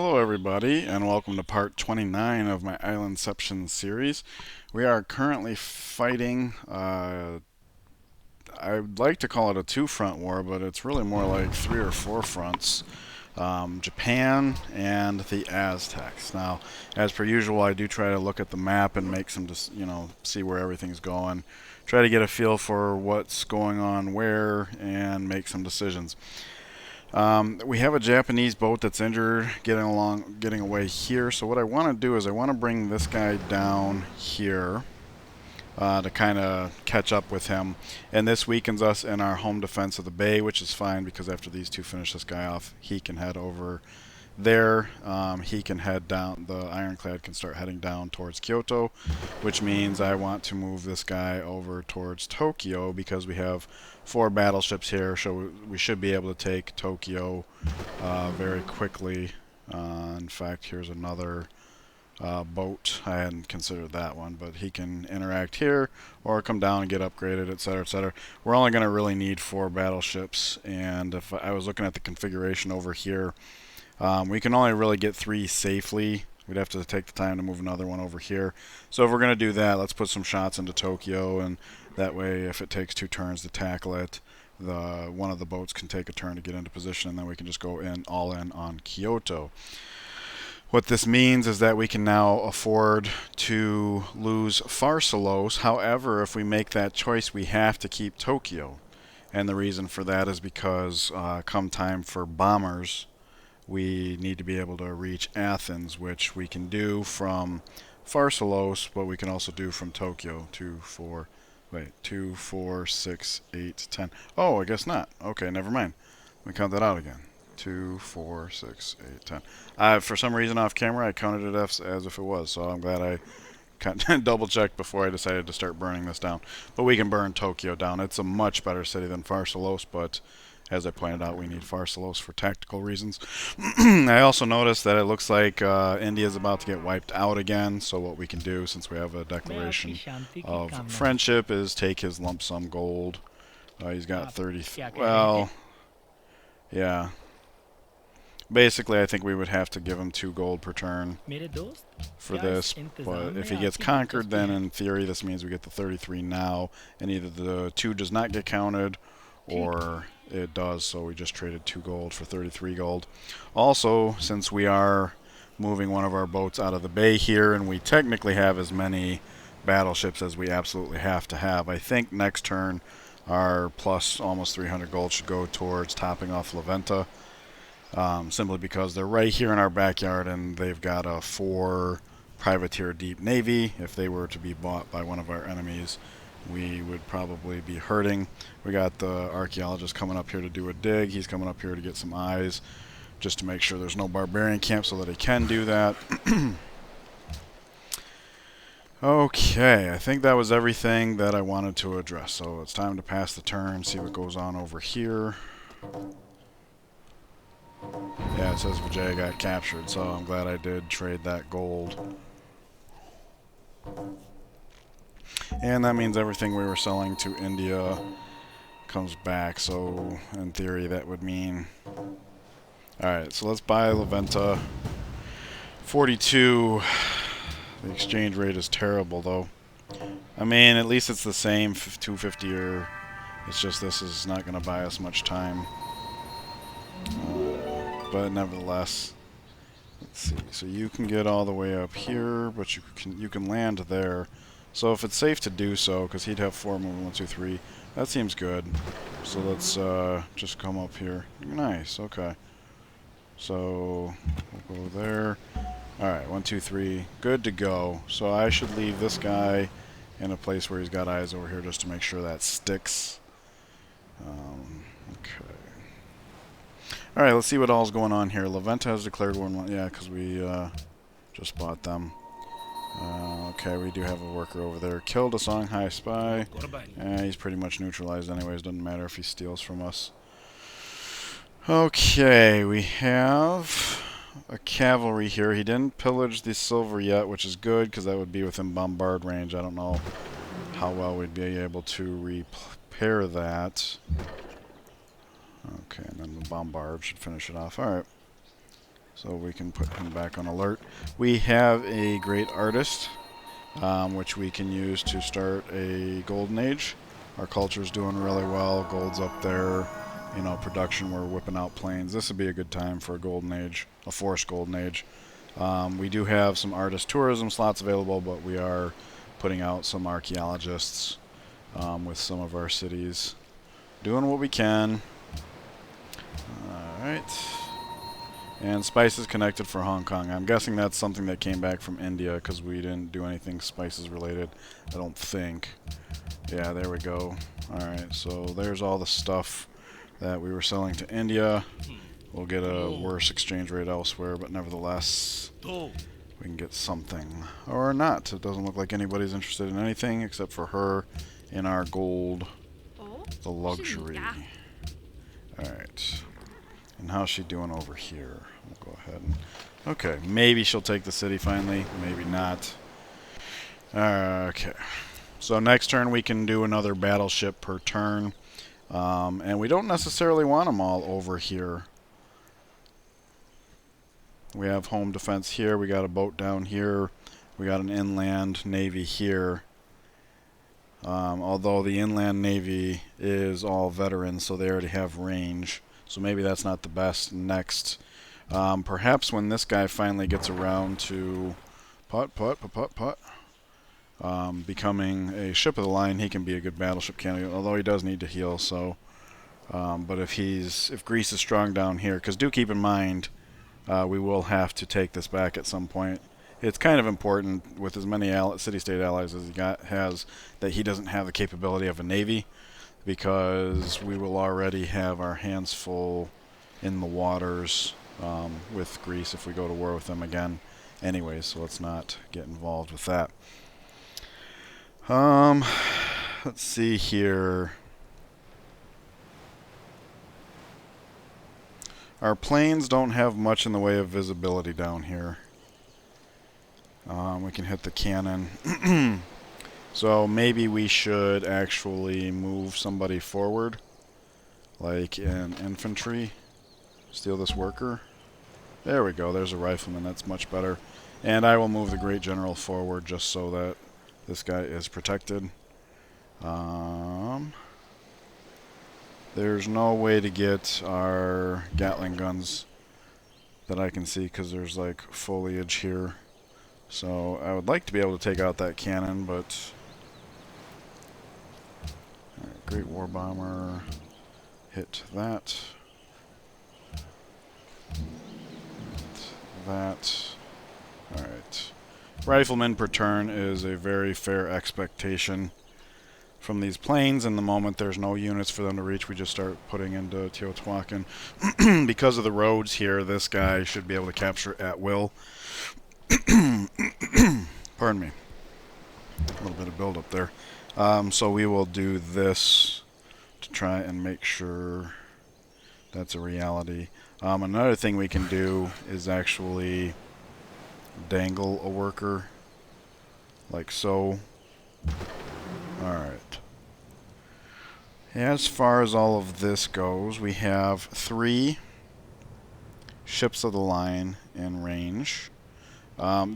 Hello, everybody, and welcome to part 29 of my Islandception series. We are currently fighting, I would like to call it a two-front war, but it's really more like three or four fronts. Japan and the Aztecs. Now, as per usual, I do try to look at the map and make some, see where everything's going. Try to get a feel for what's going on where and make some decisions. We have a Japanese boat that's injured, getting away here. So what I want to do is I want to bring this guy down here to kind of catch up with him, and this weakens us in our home defense of the bay, which is fine because after these two finish this guy off, he can head over there. He can head down. The ironclad can start heading down towards Kyoto, which means I want to move this guy over towards Tokyo because we have four battleships here, so we should be able to take Tokyo very quickly. In fact, here's another boat. I hadn't considered that one, but he can interact here or come down and get upgraded, etc., etc. We're only going to really need four battleships, and if I was looking at the configuration over here, we can only really get three safely. We'd have to take the time to move another one over here. So if we're going to do that, let's put some shots into Tokyo, and that way if it takes 2 turns to tackle it, one of the boats can take a turn to get into position, and then we can just go in all in on Kyoto. What this means is that we can now afford to lose Pharsalos. However, if we make that choice, we have to keep Tokyo. And the reason for that is because come time for bombers, we need to be able to reach Athens, which we can do from Pharsalos, but we can also do from Tokyo. 2, 4, 6, 8, 10. Oh, I guess not. Okay, never mind. Let me count that out again. 2, 4, 6, 8, 10. For some reason off camera, I counted it as if it was, so I'm glad I double checked before I decided to start burning this down. But we can burn Tokyo down. It's a much better city than Pharsalos, but as I pointed out, we need Pharsalos for tactical reasons. I also noticed that it looks like India is about to get wiped out again, so what we can do, since we have a declaration of friendship, is take his lump sum gold. He's got 30. Well, yeah. Basically, I think we would have to give him 2 gold per turn for this, but if he gets conquered, then in theory this means we get the 33 now, and either the 2 does not get counted, or it does, so we just traded 2 gold for 33 gold. Also, since we are moving one of our boats out of the bay here, and we technically have as many battleships as we absolutely have to have, I think next turn our plus almost 300 gold should go towards topping off La Venta. Simply because they're right here in our backyard and they've got a 4 privateer deep navy. If they were to be bought by one of our enemies, we would probably be hurting. We got the archaeologist coming up here to do a dig. He's coming up here to get some eyes just to make sure there's no barbarian camp so that he can do that. Okay, I think that was everything that I wanted to address. So it's time to pass the turn, see what goes on over here. Yeah, it says Vijay got captured, so I'm glad I did trade that gold. And that means everything we were selling to India comes back, so in theory that would mean... Alright, so let's buy La Venta. 42. The exchange rate is terrible, though. I mean, at least it's the same 250 or... It's just this is not going to buy us much time. But nevertheless, let's see. So you can get all the way up here, but you can land there. So if it's safe to do so, because he'd have 4 movement, 1, 2, 3, that seems good. So let's just come up here. Nice. Okay. So we'll go there. All right. 1, 2, 3. Good to go. So I should leave this guy in a place where he's got eyes over here just to make sure that sticks. Okay. Alright, let's see what all's going on here. La Venta has declared war. Yeah, because we just bought them. Okay, we do have a worker over there. Killed a Songhai spy. He's pretty much neutralized anyways. Doesn't matter if he steals from us. Okay, we have a cavalry here. He didn't pillage the silver yet, which is good because that would be within bombard range. I don't know how well we'd be able to repair that. Okay, and then the bombard should finish it off. Alright. So we can put him back on alert. We have a great artist, which we can use to start a golden age. Our culture's doing really well. Gold's up there. You know, production, we're whipping out planes. This would be a good time for a golden age, a forced golden age. We do have some artist tourism slots available, but we are putting out some archaeologists with some of our cities. Doing what we can. Alright. And spices connected for Hong Kong. I'm guessing that's something that came back from India because we didn't do anything spices related. I don't think. Yeah, there we go. Alright, so there's all the stuff that we were selling to India. We'll get a worse exchange rate elsewhere, but nevertheless, we can get something. Or not. It doesn't look like anybody's interested in anything except for her in our gold. The luxury. Alright. And how's she doing over here? We'll go ahead and... Okay, maybe she'll take the city finally. Maybe not. Okay. So next turn we can do another battleship per turn. And we don't necessarily want them all over here. We have home defense here. We got a boat down here. We got an inland navy here. Although the inland navy is all veterans, so they already have range. So maybe that's not the best. Next, perhaps when this guy finally gets around to becoming a ship of the line, he can be a good battleship candidate. Although he does need to heal. So, but if Greece is strong down here, because do keep in mind, we will have to take this back at some point. It's kind of important with as many city-state allies as he has that he doesn't have the capability of a navy, because we will already have our hands full in the waters with Greece if we go to war with them again. Anyway, so let's not get involved with that. Let's see here. Our planes don't have much in the way of visibility down here. We can hit the cannon. So maybe we should actually move somebody forward, like in infantry. Steal this worker. There we go, there's a rifleman, that's much better. And I will move the Great General forward just so that this guy is protected. There's no way to get our Gatling guns that I can see because there's like foliage here. So I would like to be able to take out that cannon, but... Alright, Great War Bomber. Hit that. That. Alright. Rifleman per turn is a very fair expectation from these planes, and the moment there's no units for them to reach, we just start putting into Teotihuacan. Because of the roads here, this guy should be able to capture at will. Pardon me. A little bit of build up there. So we will do this to try and make sure that's a reality. Another thing we can do is actually dangle a worker like so. Alright. As far as all of this goes, we have 3 ships of the line in range.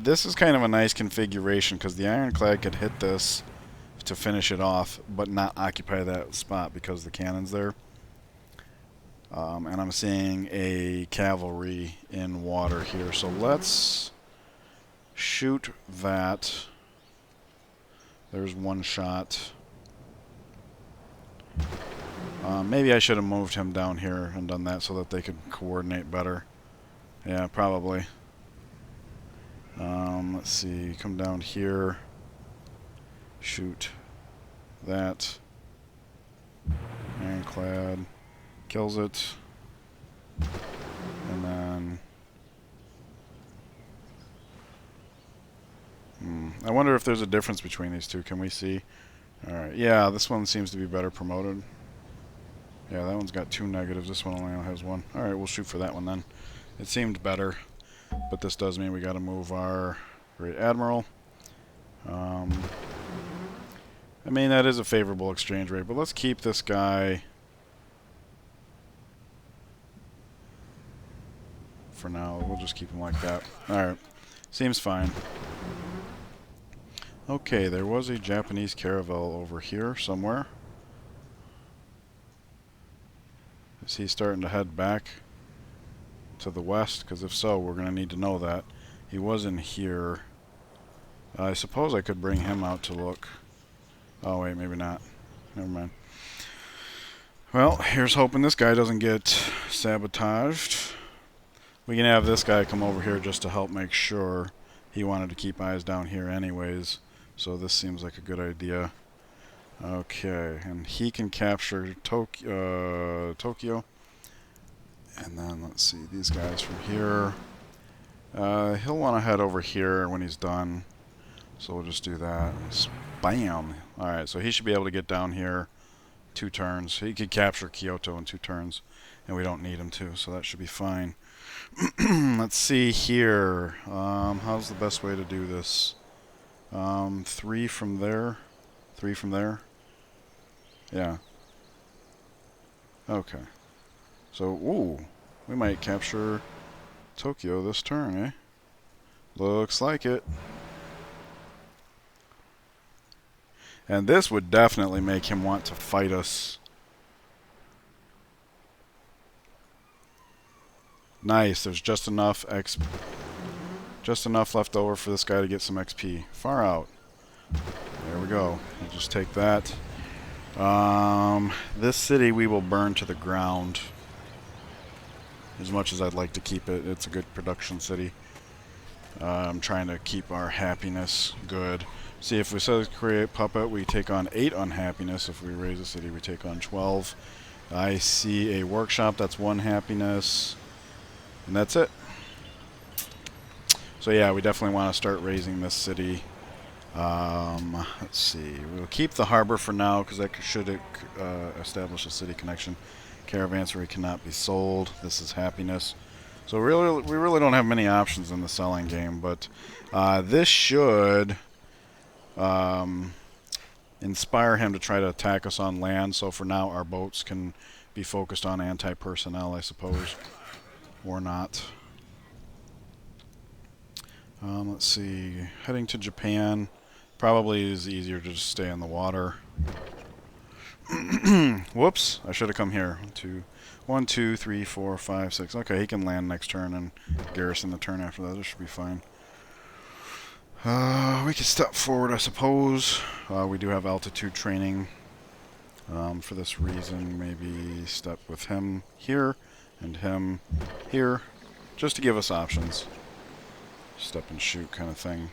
This is kind of a nice configuration because the ironclad could hit this to finish it off but not occupy that spot because the cannon's there. And I'm seeing a cavalry in water here, so let's shoot that. There's one shot. Maybe I should have moved him down here and done that so that they could coordinate better. Yeah, probably. Let's see, come down here. Shoot that. Ironclad. Kills it. And then... I wonder if there's a difference between these two. Can we see? Alright, yeah, this one seems to be better promoted. Yeah, that one's got 2 negatives. This one only has 1. Alright, we'll shoot for that one then. It seemed better, but this does mean we gotta move our Great Admiral. I mean, that is a favorable exchange rate, but let's keep this guy for now. We'll just keep him like that. Alright. Seems fine. Okay, there was a Japanese caravel over here somewhere. Is he starting to head back to the west? Because if so, we're going to need to know that. He was in here. I suppose I could bring him out to look. Oh, wait, maybe not. Never mind. Well, here's hoping this guy doesn't get sabotaged. We can have this guy come over here just to help make sure. He wanted to keep eyes down here anyways, so this seems like a good idea. Okay, and he can capture Tokyo. And then, let's see, these guys from here. He'll want to head over here when he's done. So we'll just do that. Bam! Alright, so he should be able to get down here 2 turns. He could capture Kyoto in 2 turns, and we don't need him to, so that should be fine. Let's see here. How's the best way to do this? 3 from there. 3 from there. Yeah. Okay. So, ooh, we might capture Tokyo this turn, eh? Looks like it. And this would definitely make him want to fight us. Nice, there's just enough left over for this guy to get some XP. Far out. There we go. We'll just take that. This city we will burn to the ground. As much as I'd like to keep it, it's a good production city. I'm trying to keep our happiness good. See, if we say create puppet, we take on 8 unhappiness. If we raise a city, we take on 12. I see a workshop, that's 1 happiness. And that's it. So yeah, we definitely want to start raising this city. Let's see. We'll keep the harbor for now because that should establish a city connection. Caravanserai cannot be sold. This is happiness. So we really don't have many options in the selling game, but this should inspire him to try to attack us on land. So for now, our boats can be focused on anti-personnel, I suppose, or not. Let's see. Heading to Japan probably is easier to just stay in the water. Whoops! I should have come here. 1, 2, 3, 4, 5, 6. Okay, he can land next turn and garrison the turn after that. This should be fine. We can step forward, I suppose. We do have altitude training. For this reason, maybe step with him here and him here, just to give us options. Step and shoot kind of thing.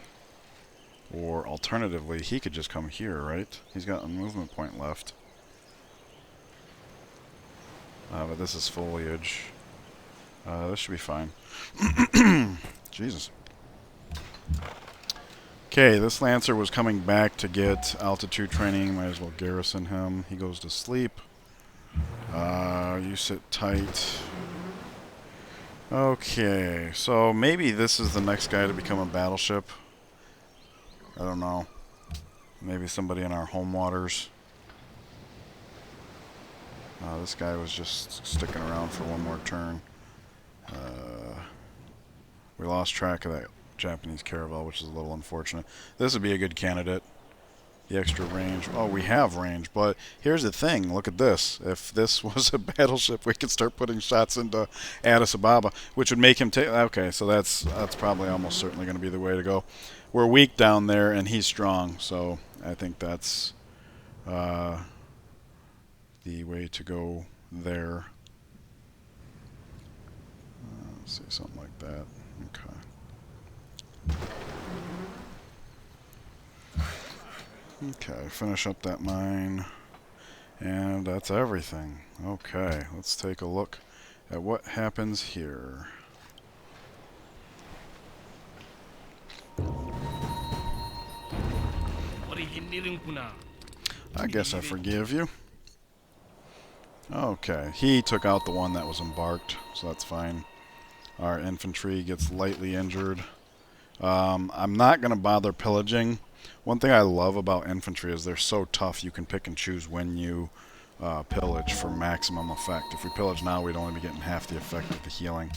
Or alternatively, he could just come here, right? He's got a movement point left. But this is foliage. This should be fine. Jesus. Okay, this Lancer was coming back to get altitude training. Might as well garrison him. He goes to sleep. You sit tight. Okay, so maybe this is the next guy to become a battleship. I don't know. Maybe somebody in our home waters. This guy was just sticking around for one more turn. We lost track of that Japanese caravel, which is a little unfortunate. This would be a good candidate. The extra range. Oh, we have range, but here's the thing. Look at this. If this was a battleship, we could start putting shots into Addis Ababa, which would make him take... Okay, so that's probably almost certainly going to be the way to go. We're weak down there, and he's strong, so I think that's the way to go there. Let's see, something like that. Okay. Okay, finish up that mine. And that's everything. Okay, let's take a look at what happens here. I guess I forgive you. Okay, he took out the one that was embarked, so that's fine. Our infantry gets lightly injured. I'm not going to bother pillaging. One thing I love about infantry is they're so tough you can pick and choose when you pillage for maximum effect. If we pillage now, we'd only be getting half the effect of the healing.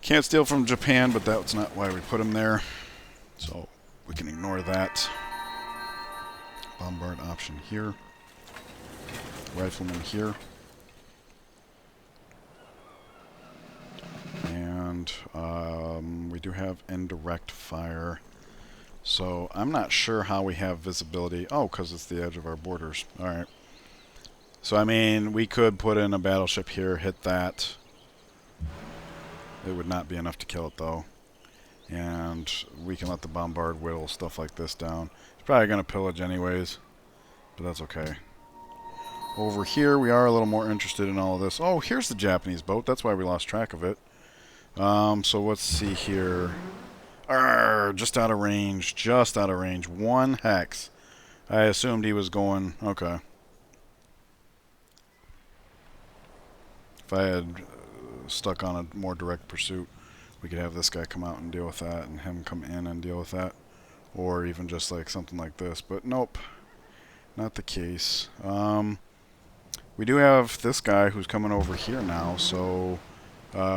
Can't steal from Japan, but that's not why we put him there. So we can ignore that. Bombard option here. Rifleman here. And we do have indirect fire. So I'm not sure how we have visibility. Oh, because it's the edge of our borders. Alright. So, I mean, we could put in a battleship here, hit that. It would not be enough to kill it, though. And we can let the bombard whittle stuff like this down. It's probably going to pillage anyways, but that's okay. Over here, we are a little more interested in all of this. Oh, here's the Japanese boat. That's why we lost track of it. So let's see here. Arrgh, just out of range. Just out of range. 1 hex. I assumed he was going... Okay. If I had stuck on a more direct pursuit, we could have this guy come out and deal with that, and him come in and deal with that. Or even just like something like this. But nope. Not the case. We do have this guy who's coming over here now, so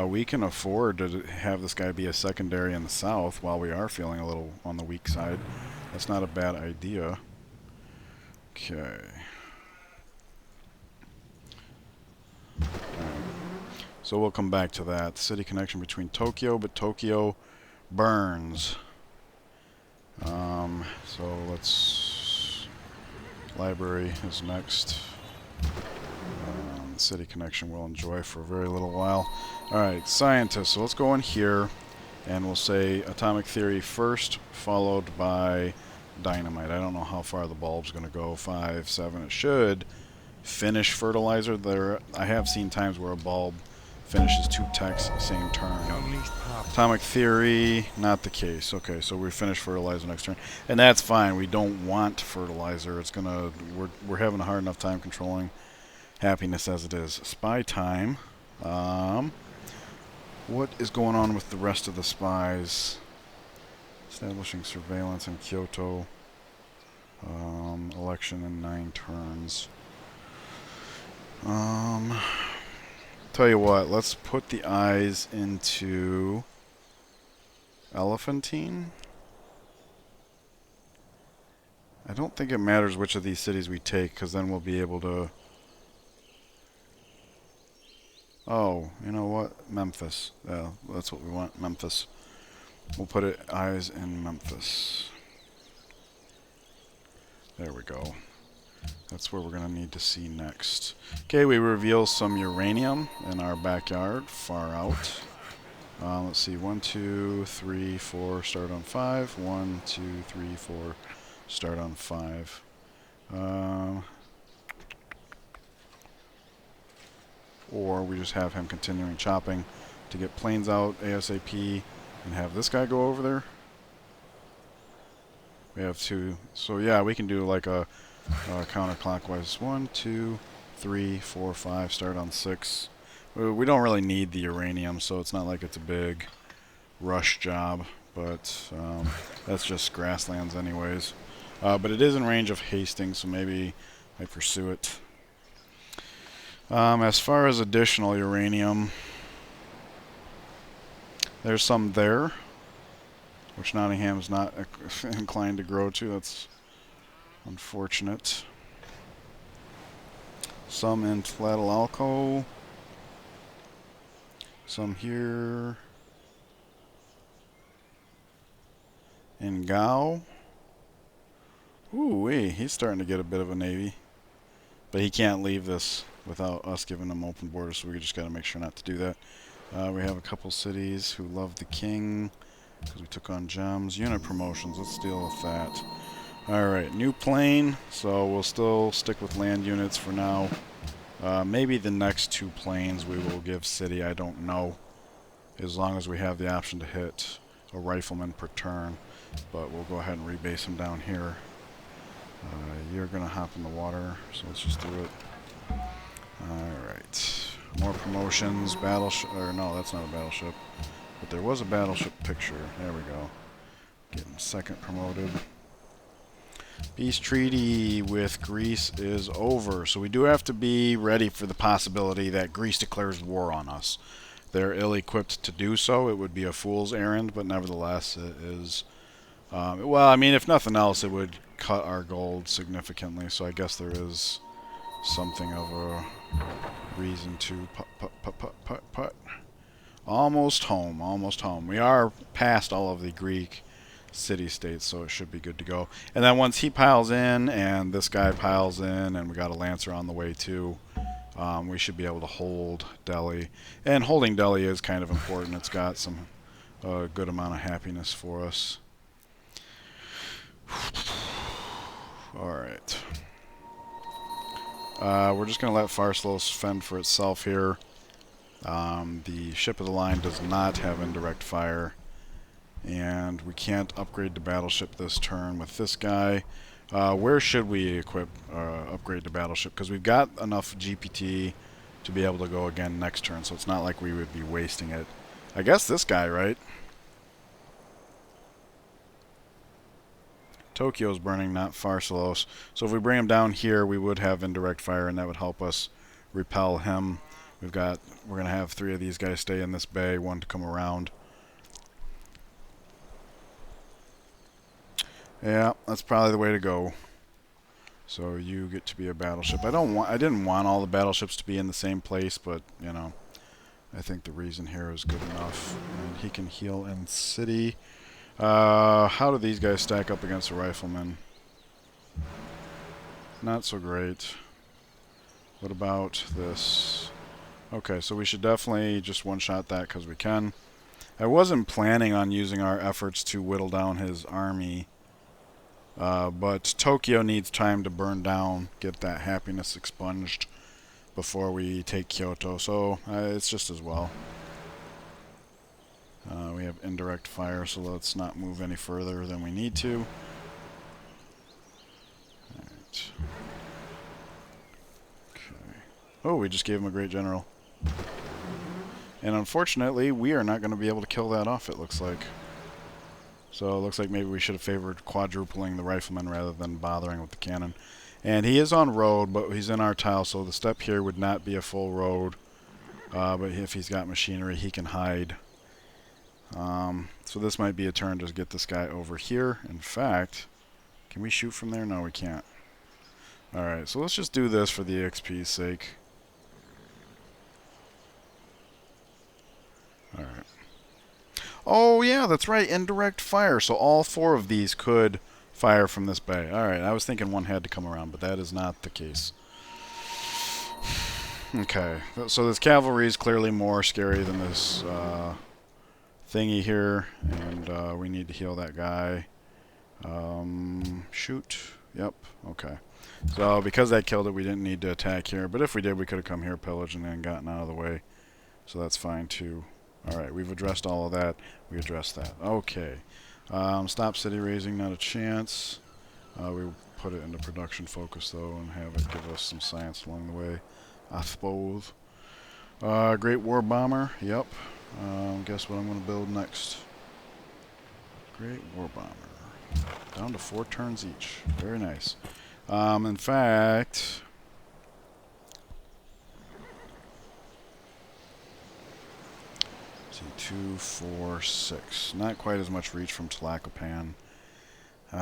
we can afford to have this guy be a secondary in the south while we are feeling a little on the weak side. That's not a bad idea. Okay. So we'll come back to that. City connection between Tokyo, but Tokyo burns. So let's... Library is next. City connection we'll enjoy for a very little while. Alright, scientists. So let's go in here and we'll say atomic theory first, followed by dynamite. I don't know how far the bulb's going to go. 5, 7. It should finish fertilizer. I have seen times where a bulb finishes 2 techs same turn. Atomic theory, not the case. Okay, so we finish fertilizer next turn, and that's fine. We don't want fertilizer. It's gonna. We're having a hard enough time controlling happiness as it is. Spy time. What is going on with the rest of the spies? Establishing surveillance in Kyoto. Election in 9 turns. Tell you what, let's put the eyes into Elephantine. I don't think it matters which of these cities we take, because then we'll be able to... Oh, you know what? Memphis. Yeah, that's what we want, Memphis. We'll put it eyes in Memphis. There we go. That's where we're going to need to see next. Okay, we reveal some uranium in our backyard, far out. Let's see, 1, 2, 3, 4, start on 5. 1, 2, 3, 4, start on 5. Or we just have him continuing chopping to get planes out ASAP and have this guy go over there. We have 2. So yeah, we can do like a counterclockwise. 1, 2, 3, 4, 5. Start on 6. We don't really need the uranium, so it's not like it's a big rush job. But that's just grasslands, anyways. But it is in range of Hastings, so maybe I pursue it. As far as additional uranium, there's some there, which Nottingham's not inclined to grow to. That's unfortunate. Some in Tlatelolco. Some here. In Gao. Ooh, he's starting to get a bit of a navy. But he can't leave this without us giving him open borders, so we just got to make sure not to do that. We have a couple cities who love the king, because we took on gems. Unit promotions, let's deal with that. Alright, new plane, so we'll still stick with land units for now. Maybe the next 2 planes we will give city, I don't know. As long as we have the option to hit a rifleman per turn. But we'll go ahead and rebase him down here. You're going to hop in the water, so let's just do it. Alright. More promotions. Battleship. Or no, that's not a battleship. But there was a battleship picture. There we go. Getting 2nd promoted. Peace treaty with Greece is over. So we do have to be ready for the possibility that Greece declares war on us. they're ill-equipped to do so. It would be a fool's errand, but nevertheless, it is. Well, I mean, if nothing else, it would cut our gold significantly. So I guess there is something of a reason to putt. Almost home, almost home. We are past all of the Greek city-states, so it should be good to go. And then once he piles in, and this guy piles in, and we got a Lancer on the way too, we should be able to hold Delhi. And holding Delhi is kind of important. It's got some good amount of happiness for us. Alright. We're just going to let Farslos fend for itself here. The ship of the line does not have indirect fire. And we can't upgrade to battleship this turn with this guy. Where should we upgrade to battleship? Because we've got enough GPT to be able to go again next turn, so it's not like we would be wasting it. I guess this guy, right? Tokyo's burning, not Pharsalos. So if we bring him down here, we would have indirect fire, and that would help us repel him. We're going to have 3 of these guys stay in this bay, 1 to come around. Yeah, that's probably the way to go. So you get to be a battleship. I didn't want all the battleships to be in the same place, but you know, I think the reason here is good enough. And he can heal in city. How do these guys stack up against a rifleman? Not so great. What about this? Okay, so we should definitely just one-shot that because we can. I wasn't planning on using our efforts to whittle down his army. But Tokyo needs time to burn down, get that happiness expunged before we take Kyoto, so it's just as well. We have indirect fire, so let's not move any further than we need to. Alright. Okay. Oh, we just gave him a great general. And unfortunately, we are not going to be able to kill that off, it looks like. So it looks like maybe we should have favored quadrupling the rifleman rather than bothering with the cannon. And he is on road, but he's in our tile, so the step here would not be a full road. But if he's got machinery, he can hide. So this might be a turn to get this guy over here. In fact, can we shoot from there? No, we can't. Alright, so let's just do this for the XP's sake. Alright. Oh, yeah, that's right. Indirect fire. So all 4 of these could fire from this bay. Alright, I was thinking one had to come around, but that is not the case. Okay, so this cavalry is clearly more scary than this thingy here. And we need to heal that guy. Shoot. Yep, okay. So because that killed it, we didn't need to attack here. But if we did, we could have come here, pillaged, and then gotten out of the way. So that's fine, too. Alright, we've addressed all of that. We addressed that. Okay. Stop city raising, not a chance. We put it into production focus, though, and have it give us some science along the way. I suppose. Great War Bomber. Yep. Guess what I'm going to build next. Great War Bomber. Down to 4 turns each. Very nice. In fact... 2, 4, 6. Not quite as much reach from Tlacopan. 6,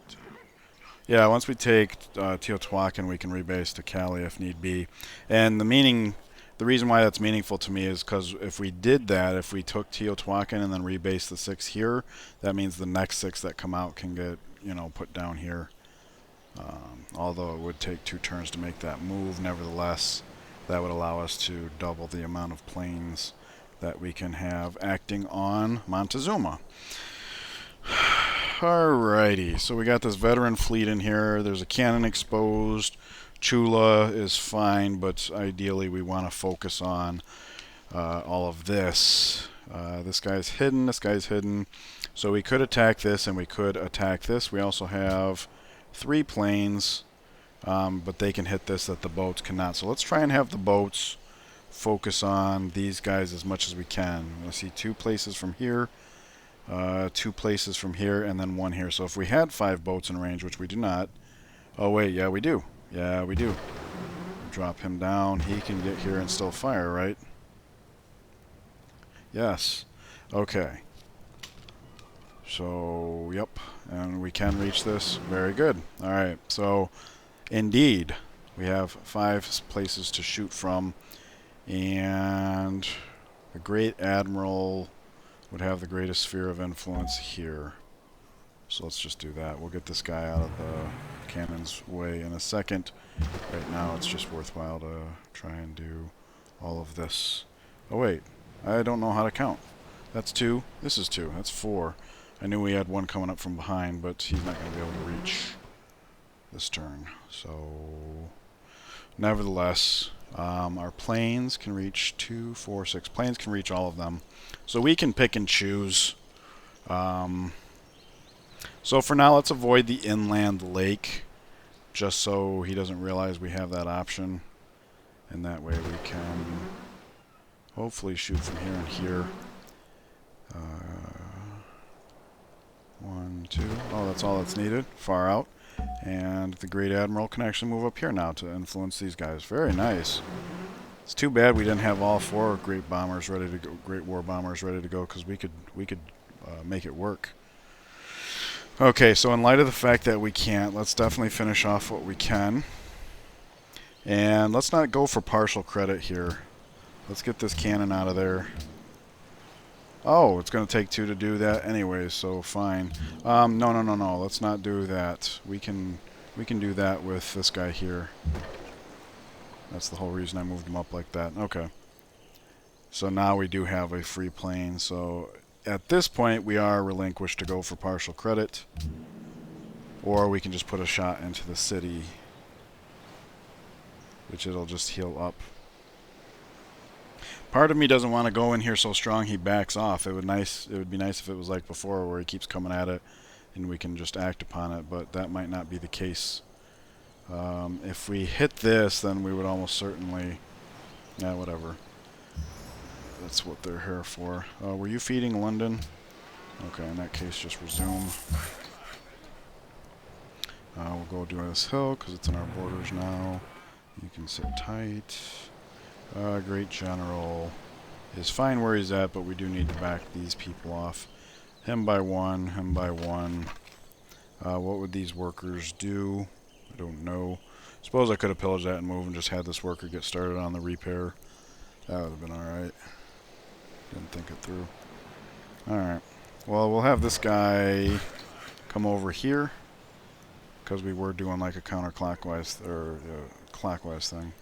8. Yeah, once we take Teotihuacan, we can rebase to Cali if need be. And the reason why that's meaningful to me is because if we did that, if we took Teotihuacan and then rebase the 6 here, that means the next 6 that come out can get, you know, put down here. Although it would take 2 turns to make that move, nevertheless, that would allow us to double the amount of planes that we can have acting on Montezuma. Alrighty, so we got this veteran fleet in here. There's a cannon exposed. Chula is fine, but ideally we want to focus on all of this. This guy's hidden, this guy's hidden. So we could attack this and we could attack this. We also have 3 planes, but they can hit this that the boats cannot. So let's try and have the boats focus on these guys as much as we can. I see 2 places from here, 2 places from here, and then 1 here. So if we had 5 boats in range, which we do not, Oh, wait, yeah, we do. Yeah, we do. Drop him down. He can get here and still fire, right? Yes. Okay. So, yep. And we can reach this. Very good. All right. So, indeed, we have 5 places to shoot from. And the Great Admiral would have the greatest sphere of influence here. So let's just do that. We'll get this guy out of the cannon's way in a second. Right now it's just worthwhile to try and do all of this. Oh wait, I don't know how to count. That's 2. This is 2. That's 4. I knew we had one coming up from behind, but he's not going to be able to reach this turn. So, nevertheless, our planes can reach 2, 4, 6. Planes can reach all of them. So we can pick and choose. So for now, let's avoid the inland lake, just so he doesn't realize we have that option. And that way we can hopefully shoot from here and here. 1, 2. Oh, that's all that's needed. Far out. And the Great Admiral can actually move up here now to influence these guys. Very nice. It's too bad we didn't have all 4 great bombers ready to go, great war bombers ready to go, because we could make it work. Okay, so in light of the fact that we can't, let's definitely finish off what we can. And let's not go for partial credit here. Let's get this cannon out of there. Oh, it's going to take 2 to do that anyway, so fine. No. Let's not do that. We can do that with this guy here. That's the whole reason I moved him up like that. Okay. So now we do have a free plane. So at this point, we are relinquished to go for partial credit. Or we can just put a shot into the city, which it'll just heal up. Part of me doesn't want to go in here so strong he backs off. It would be nice if it was like before, where he keeps coming at it and we can just act upon it, but that might not be the case. If we hit this, then we would almost certainly... Yeah, whatever. That's what they're here for. Were you feeding London? Okay, in that case, just resume. We'll go do this hill, because it's in our borders now. You can sit tight. Great General is fine where he's at, but we do need to back these people off. Him by 1, him by 1. What would these workers do? I don't know. Suppose I could have pillaged that and moved and just had this worker get started on the repair. That would have been alright. Didn't think it through. Alright. Well, we'll have this guy come over here, because we were doing like a counterclockwise or clockwise thing.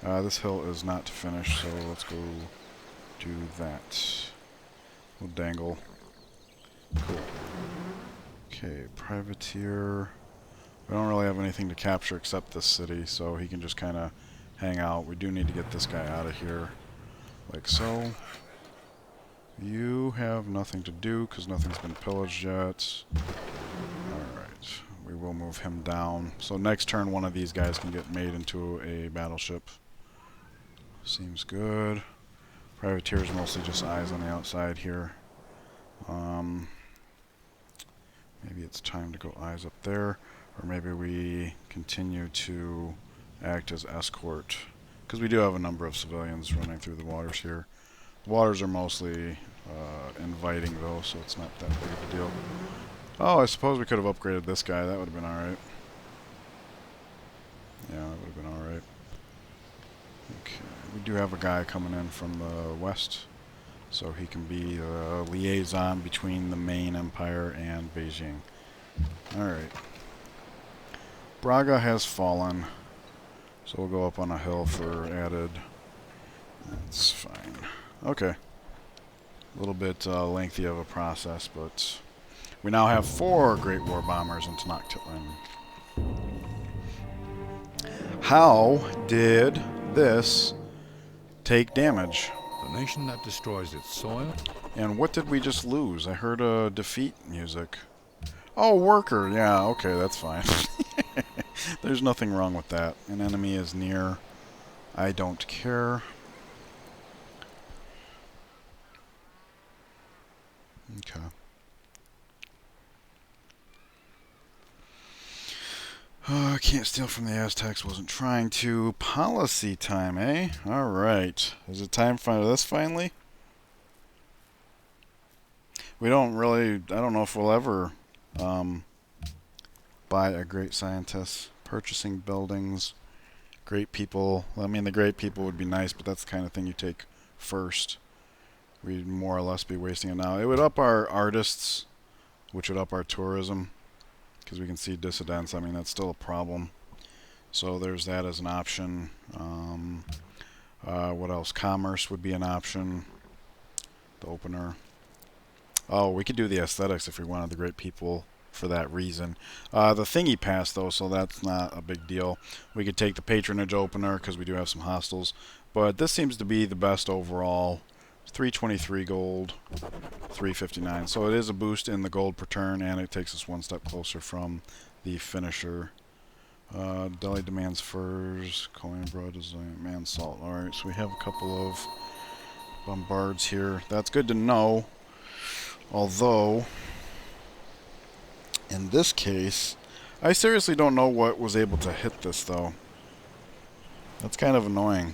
This hill is not finished, so let's go do that. We'll dangle. Cool. Okay, privateer. We don't really have anything to capture except this city, so he can just kind of hang out. We do need to get this guy out of here, like so. You have nothing to do, because nothing's been pillaged yet. Alright, we will move him down. So next turn, one of these guys can get made into a battleship. Seems good. Privateer's mostly just eyes on the outside here. Maybe it's time to go eyes up there. Or maybe we continue to act as escort, because we do have a number of civilians running through the waters here. The waters are mostly inviting, though, so it's not that big of a deal. Oh, I suppose we could have upgraded this guy. That would have been alright. Yeah, that would have been alright. Okay, we do have a guy coming in from the west, so he can be a liaison between the main empire and Beijing. Alright. Braga has fallen, so we'll go up on a hill for added. That's fine. Okay. A little bit lengthy of a process, but we now have 4 Great War bombers in Tenochtitlan. How did this take damage? The nation that destroys its soil. And what did we just lose? I heard a defeat music. Oh, worker. Yeah, okay, that's fine. There's nothing wrong with that. An enemy is near. I don't care. Okay. Can't steal from the Aztecs. Wasn't trying to. Policy time, eh? Alright. Is it time for this finally? We don't really... I don't know if we'll ever buy a great scientist. Purchasing buildings. Great people. I mean, the great people would be nice, but that's the kind of thing you take first. We'd more or less be wasting it now. It would up our artists, which would up our tourism, because we can see dissidents. I mean, that's still a problem. So there's that as an option. What else? Commerce would be an option. The opener. Oh, we could do the aesthetics if we wanted the great people for that reason. The thingy passed, though, so that's not a big deal. We could take the patronage opener because we do have some hostels. But this seems to be the best overall. 323 gold, 359. So it is a boost in the gold per turn, and it takes us one step closer from the finisher. Delhi demands furs, Coimbra design, man salt. Alright, so we have a couple of bombards here. That's good to know. Although, in this case, I seriously don't know what was able to hit this, though. That's kind of annoying.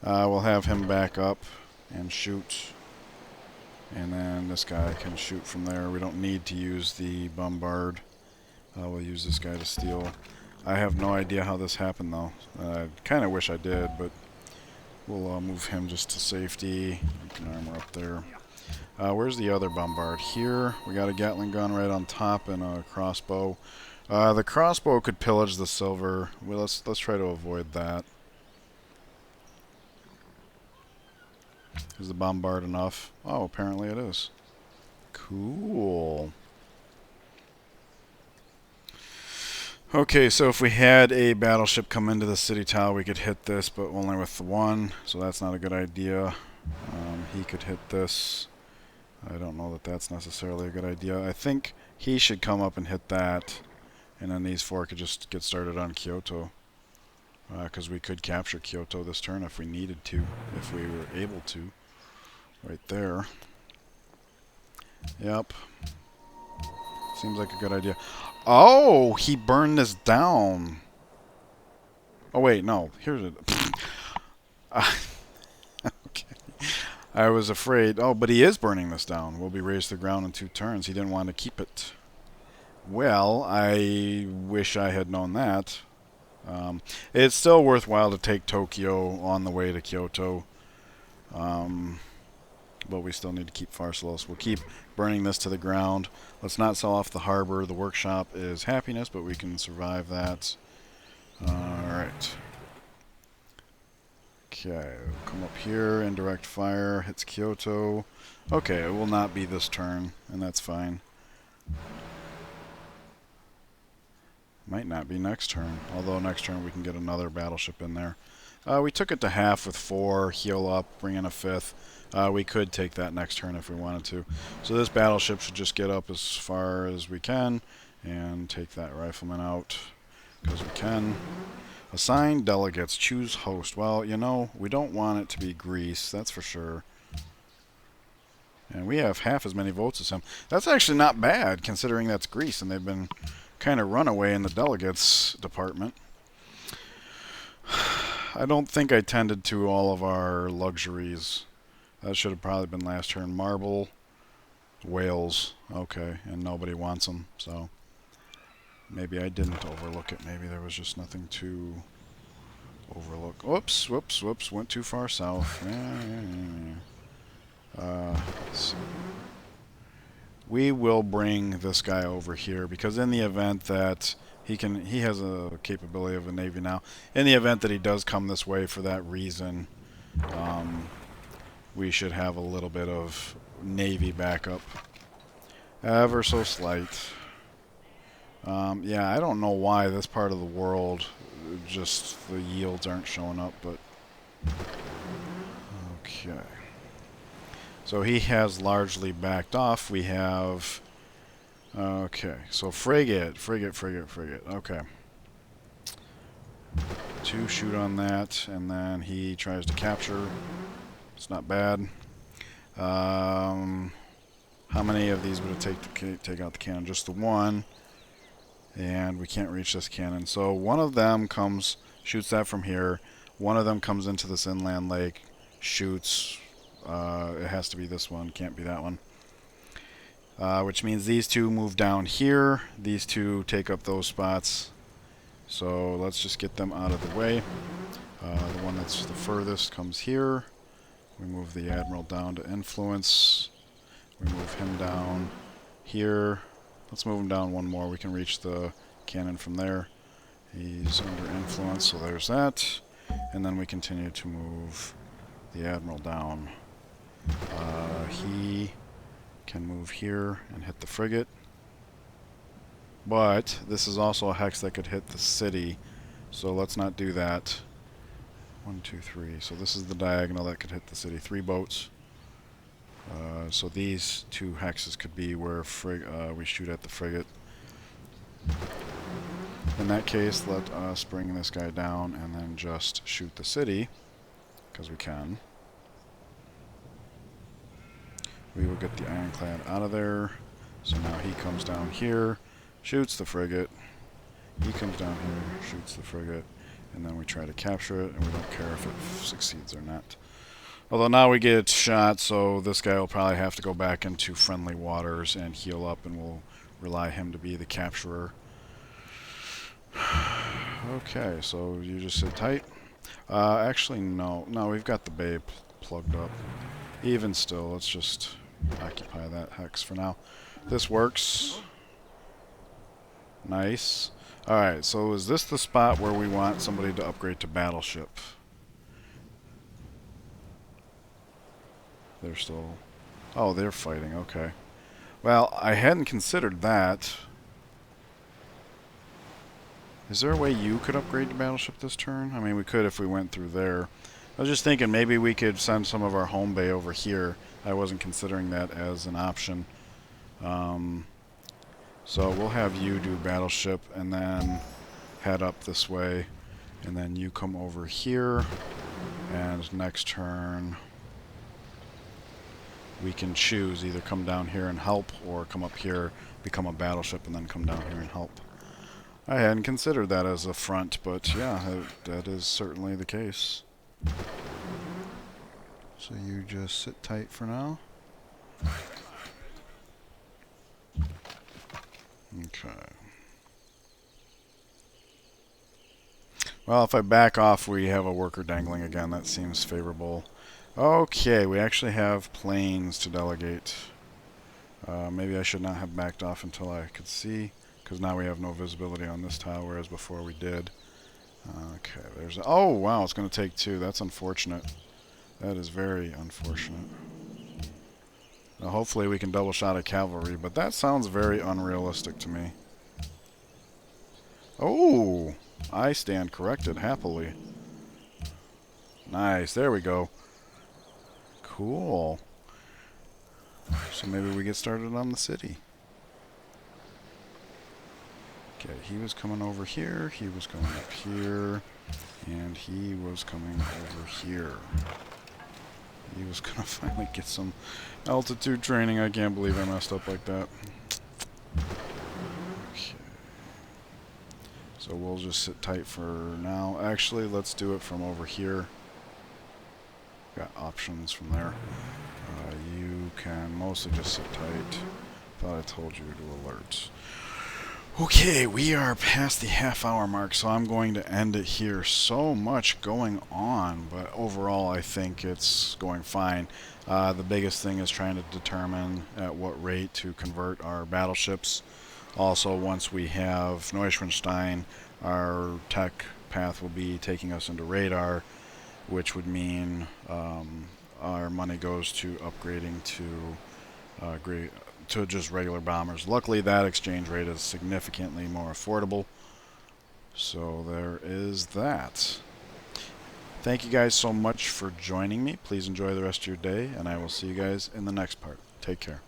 We'll have him back up and shoot. And then this guy can shoot from there. We don't need to use the bombard. We'll use this guy to steal. I have no idea how this happened, though. I kind of wish I did, but we'll move him just to safety. You can armor up there. Where's the other bombard? Here. We got a Gatling gun right on top and a crossbow. The crossbow could pillage the silver. Well, let's try to avoid that. Is the bombard enough? Oh, apparently it is. Cool. Okay, so if we had a battleship come into the city tower, we could hit this, but only with the one, so that's not a good idea. He could hit this. I don't know that that's necessarily a good idea. I think he should come up and hit that, and then these four could just get started on Kyoto. Because we could capture Kyoto this turn if we needed to, if we were able to. Right there. Yep. Seems like a good idea. Oh, he burned this down. Oh, wait, no. Here's it. Okay. I was afraid. Oh, but he is burning this down. Will be raised to the ground in 2 turns. He didn't want to keep it. Well, I wish I had known that. It's still worthwhile to take Tokyo on the way to Kyoto. But we still need to keep Pharsalos. We'll keep burning this to the ground. Let's not sell off the harbor. The workshop is happiness, but we can survive that. Alright. Okay, we'll come up here, indirect fire, hits Kyoto. Okay, it will not be this turn, and that's fine. Might not be next turn, although next turn we can get another battleship in there. We took it to half with 4, heal up, bring in a 5th. We could take that next turn if we wanted to. So this battleship should just get up as far as we can and take that rifleman out because we can. Assign delegates, choose host. Well, you know, we don't want it to be Greece, that's for sure. And we have half as many votes as him. That's actually not bad considering that's Greece and they've been kind of runaway in the delegates department. I don't think I tended to all of our luxuries. That should have probably been last turn. Marble, Wales, okay, and nobody wants them, so maybe I didn't overlook it. Maybe there was just nothing to overlook. Whoops, whoops, whoops, went too far south. So we will bring this guy over here because in the event that he has a capability of a navy now. In the event that he does come this way for that reason, we should have a little bit of navy backup. Ever so slight. Yeah, I don't know why this part of the world, just the yields aren't showing up, but okay. So he has largely backed off. We have, okay, so frigate. Okay. 2 shoot on that, and then he tries to capture. It's not bad. How many of these would it take to take out the cannon? Just the one. And we can't reach this cannon. So one of them comes, shoots that from here. One of them comes into this inland lake, shoots. It has to be this one, can't be that one. Which means these two move down here. These two take up those spots. So let's just get them out of the way. The one that's the furthest comes here. We move the Admiral down to influence. We move him down here. Let's move him down one more. We can reach the cannon from there. He's under influence, so there's that. And then we continue to move the Admiral down. He can move here and hit the frigate. But this is also a hex that could hit the city, so let's not do that. 1, 2, 3. So this is the diagonal that could hit the city. 3 boats. So these 2 hexes could be where we shoot at the frigate. In that case, let us bring this guy down and then just shoot the city, because we can. We will get the ironclad out of there. So now he comes down here, shoots the frigate. He comes down here, shoots the frigate. And then we try to capture it, and we don't care if it succeeds or not. Although now we get shot, so this guy will probably have to go back into friendly waters and heal up, and we'll rely him to be the capturer. Okay, so you just sit tight. Actually, no. No, we've got the bay plugged up. Even still, let's just occupy that hex for now. This works. Nice. Alright, so is this the spot where we want somebody to upgrade to battleship? They're still... Oh, they're fighting, okay. Well, I hadn't considered that. Is there a way you could upgrade to battleship this turn? I mean, we could if we went through there. I was just thinking maybe we could send some of our home bay over here. I wasn't considering that as an option. So we'll have you do battleship and then head up this way. And then you come over here. And next turn we can choose either come down here and help or come up here, become a battleship, and then come down here and help. I hadn't considered that as a front, but yeah, that is certainly the case. So you just sit tight for now. Okay. Well, if I back off, we have a worker dangling again. That seems favorable. Okay, we actually have planes to delegate. Maybe I should not have backed off until I could see, because now we have no visibility on this tile, whereas before we did. Okay, there's... Oh, wow, it's going to take 2. That's unfortunate. That is very unfortunate. Now, hopefully we can double shot a cavalry, but that sounds very unrealistic to me. Oh! I stand corrected happily. Nice, there we go. Cool. So maybe we get started on the city. Okay, he was coming over here, he was going up here, and he was coming over here. He was gonna finally get some altitude training. I can't believe I messed up like that. Okay. So we'll just sit tight for now. Actually, let's do it from over here. Got options from there. You can mostly just sit tight. Thought I told you to alert. Okay, we are past the half-hour mark, so I'm going to end it here. So much going on, but overall I think it's going fine. The biggest thing is trying to determine at what rate to convert our battleships. Also, once we have Neuschwanstein, our tech path will be taking us into radar, which would mean our money goes to upgrading to just regular bombers. Luckily, that exchange rate is significantly more affordable. So there is that. Thank you guys so much for joining me. Please enjoy the rest of your day, and I will see you guys in the next part. Take care.